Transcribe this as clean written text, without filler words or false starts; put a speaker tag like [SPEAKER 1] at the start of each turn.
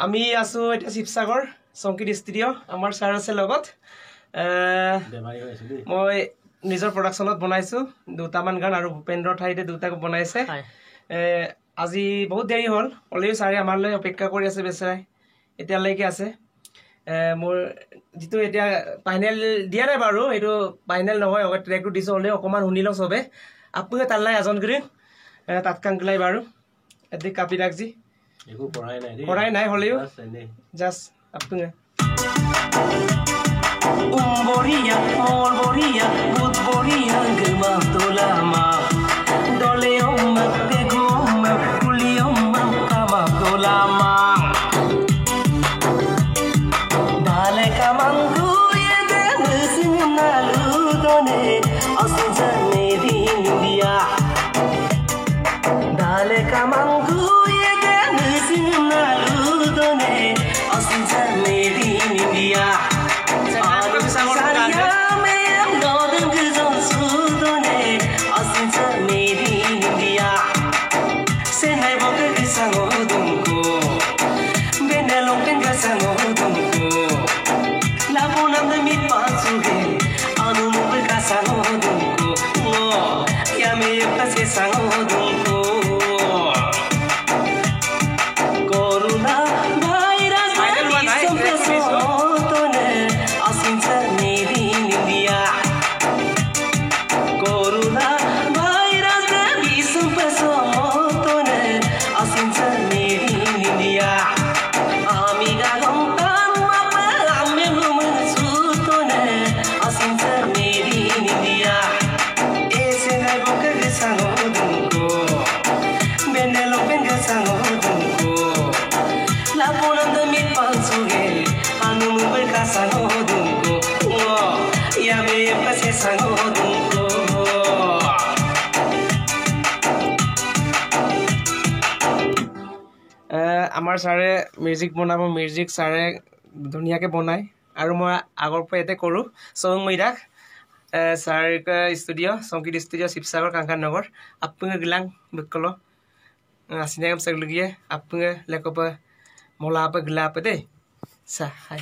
[SPEAKER 1] আমি আছো এটা শিৱসাগৰ সংগীত ষ্টুডিও আমাৰ স্যাৰ আছে লগত মই নিজৰ প্ৰডাকশনত বনাইছো দুটামান গান আৰু ভূপেন্দ্ৰ ঠাইতে দুটাক বনাইছে আজি বহুত দেৰি হ'ল অলৰেডি স্যাৰে আমালৈ অপেক্ষা কৰি আছে বেচাই এতিয়ালৈকে আছে মোৰ যেটো এতিয়া ফাইনেল দিয়া নাই বাৰু এটো ফাইনেল নহয় অগত ট্ৰেকটো দিছো হলে অকমান শুনিলো সবে আপুনি তাললাই আজন গ্ৰীন তাতকাংকলাই বাৰু এদি কাপি ৰাখজি
[SPEAKER 2] একো
[SPEAKER 1] পঢ়াই নাই হলেও জাস্ট আপুনি
[SPEAKER 3] Boria, mol boria, good boria, gema dolama. Dole omma, pego omma, kuli omma, kama dolama. Dale kamangu ye den sinalu done, asinja meri India. Dale kamangu ye den sinalu done, asinja meri India.
[SPEAKER 1] আমাৰ স্যাৰে music বনাব music স্যাৰে ধুনিয়াকে বনায় আৰু মই আগৰ পৰা এতে কৰো সং মইৰাক স্যাৰ ষ্টুডিও সংগীত ষ্টুডিও শিৱসাগৰ কাংকান নগৰ আপুনি গিলাং বকলো আসিনাম সগলগিয়ে আপুনি লেকপ মলা আপে গলা আপে দে সা হাই